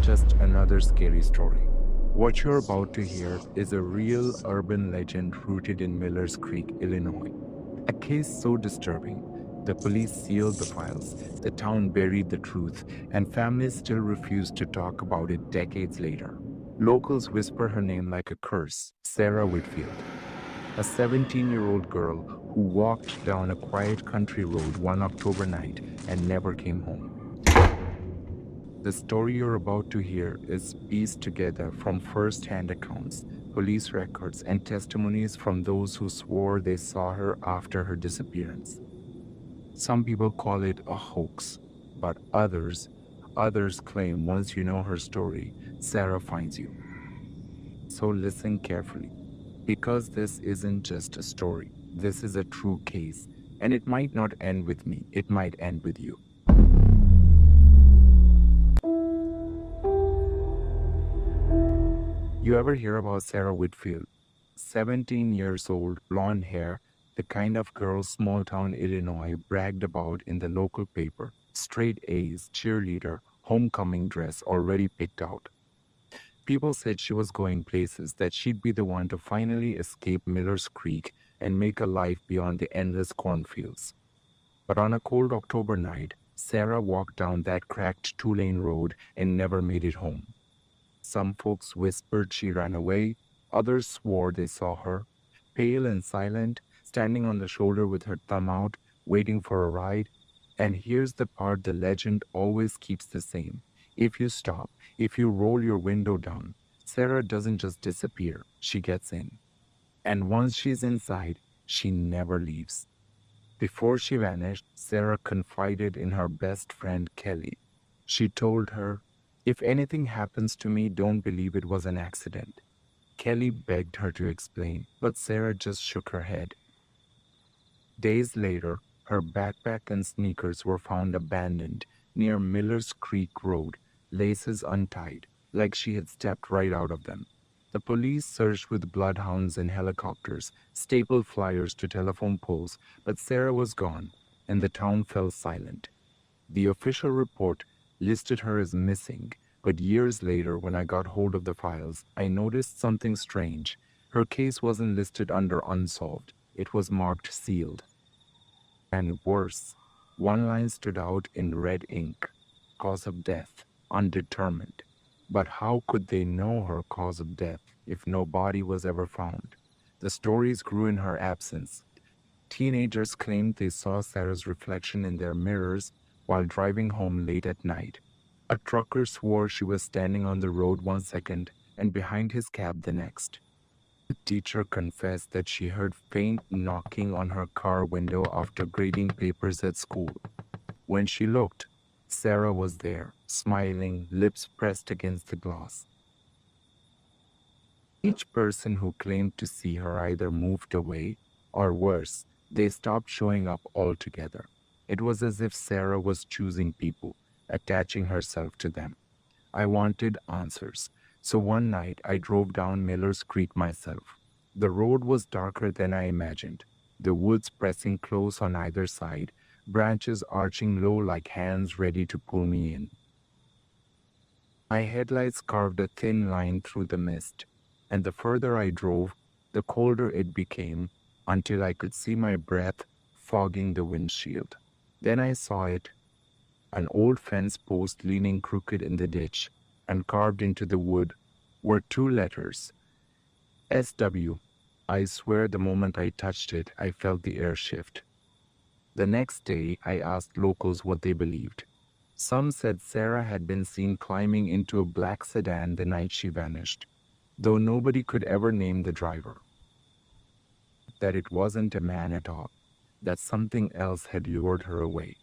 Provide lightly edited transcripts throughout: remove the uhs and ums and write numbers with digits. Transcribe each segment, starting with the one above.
isn't just another scary story. What you're about to hear is a real urban legend rooted in Millers Creek, Illinois. A case so disturbing, the police sealed the files, the town buried the truth, and families still refuse to talk about it decades later. Locals whisper her name like a curse, Sarah Whitfield, a 17-year-old girl who walked down a quiet country road one October night and never came home. The story you're about to hear is pieced together from first-hand accounts, police records, and testimonies from those who swore they saw her after her disappearance. Some people call it a hoax, but others claim once you know her story, Sarah finds you. So listen carefully, because this isn't just a story. This is a true case, and it might not end with me. It might end with you. You ever hear about Sarah Whitfield? 17 years old, blonde hair, the kind of girl small town Illinois bragged about in the local paper. Straight A's, cheerleader, homecoming dress already picked out. People said she was going places, that she'd be the one to finally escape Miller's Creek and make a life beyond the endless cornfields. But on a cold October night, Sarah walked down that cracked two-lane road and never made it home. Some folks whispered she ran away, others swore they saw her, pale and silent, standing on the shoulder with her thumb out, waiting for a ride. And here's the part the legend always keeps the same. If you stop, if you roll your window down, Sarah doesn't just disappear, she gets in. And once she's inside, she never leaves. Before she vanished, Sarah confided in her best friend Kelly. She told her, "If anything happens to me, don't believe it was an accident." Kelly begged her to explain, but Sarah just shook her head. Days later, her backpack and sneakers were found abandoned near Miller's Creek Road, laces untied, like she had stepped right out of them. The police searched with bloodhounds and helicopters, stapled flyers to telephone poles, but Sarah was gone, and the town fell silent. The official report listed her as missing, but years later, when I got hold of the files, I noticed something strange. Her case wasn't listed under unsolved. It was marked sealed. And worse, one line stood out in red ink: cause of death, undetermined. But how could they know her cause of death if no body was ever found? The stories grew in her absence. Teenagers claimed they saw Sarah's reflection in their mirrors while driving home late at night. A trucker swore she was standing on the road one second and behind his cab the next. A teacher confessed that she heard faint knocking on her car window after grading papers at school. When she looked, Sarah was there, smiling, lips pressed against the glass. Each person who claimed to see her either moved away, or worse, they stopped showing up altogether. It was as if Sarah was choosing people, attaching herself to them. I wanted answers, so one night I drove down Miller's Creek myself. The road was darker than I imagined, the woods pressing close on either side, branches arching low like hands ready to pull me in. My headlights carved a thin line through the mist, and the further I drove, the colder it became, until I could see my breath fogging the windshield. Then I saw it, an old fence post leaning crooked in the ditch, and carved into the wood were two letters, SW. I swear the moment I touched it, I felt the air shift. The next day, I asked locals what they believed. Some said Sarah had been seen climbing into a black sedan the night she vanished, though nobody could ever name the driver. That it wasn't a man at all, that something else had lured her away.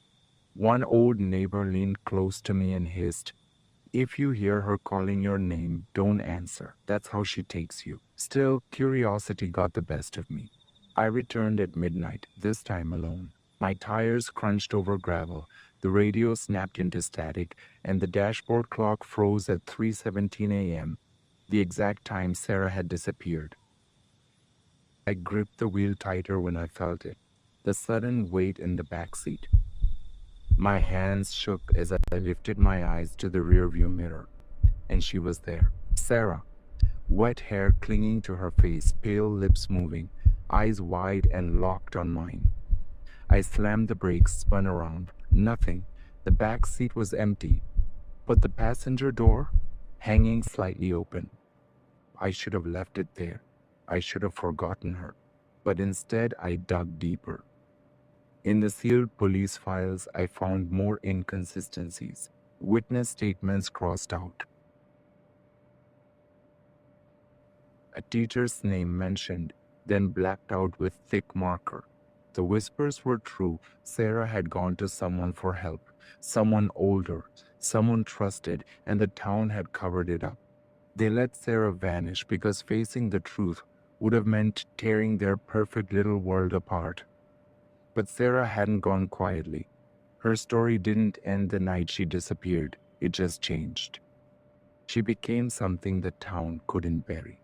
One old neighbor leaned close to me and hissed, "If you hear her calling your name, don't answer. That's how she takes you." Still, curiosity got the best of me. I returned at midnight, this time alone. My tires crunched over gravel, the radio snapped into static, and the dashboard clock froze at 3:17 a.m., the exact time Sarah had disappeared. I gripped the wheel tighter when I felt it, the sudden weight in the back seat. My hands shook as I lifted my eyes to the rearview mirror. and she was there. Sarah, wet hair clinging to her face, pale lips moving, eyes wide and locked on mine. I slammed the brakes, spun around. Nothing. The back seat was empty, but the passenger door hanging slightly open. I should have left it there. I should have forgotten her. But instead, I dug deeper. In the sealed police files, I found more inconsistencies. Witness statements crossed out. A teacher's name mentioned, then blacked out with thick marker. The whispers were true. Sarah had gone to someone for help, someone older, someone trusted, and the town had covered it up. They let Sarah vanish because facing the truth would have meant tearing their perfect little world apart. But Sarah hadn't gone quietly. Her story didn't end the night she disappeared. It just changed. She became something the town couldn't bury.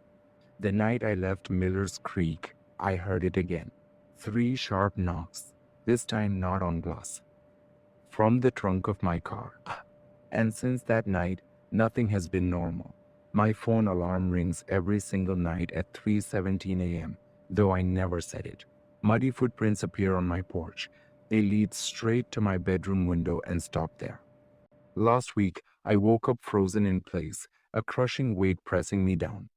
The night I left Miller's Creek, I heard it again. 3 sharp knocks, this time not on glass, from the trunk of my car. And since that night, nothing has been normal. My phone alarm rings every single night at 3:17 a.m., though I never said it. Muddy footprints appear on my porch. They lead straight to my bedroom window and stop there. Last week, I woke up frozen in place, a crushing weight pressing me down.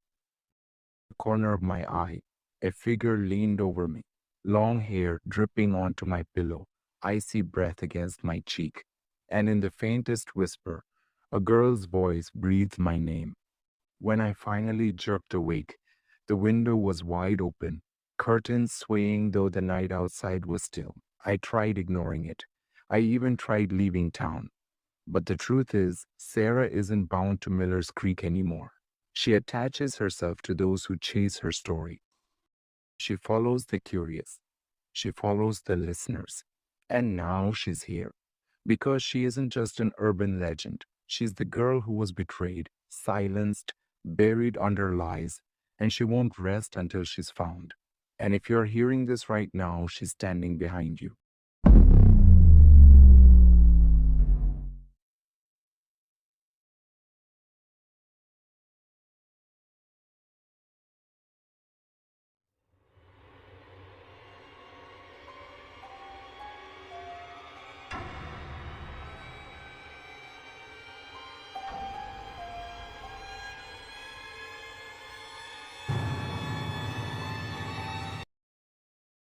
The corner of my eye, a figure leaned over me, long hair dripping onto my pillow, icy breath against my cheek, and in the faintest whisper, a girl's voice breathed my name. When I finally jerked awake, the window was wide open, curtains swaying though the night outside was still. I tried ignoring it. I even tried leaving town. But the truth is, Sarah isn't bound to Miller's Creek anymore. She attaches herself to those who chase her story. She follows the curious. She follows the listeners. And now she's here. Because she isn't just an urban legend. She's the girl who was betrayed, silenced, buried under lies, and she won't rest until she's found. And if you're hearing this right now, she's standing behind you.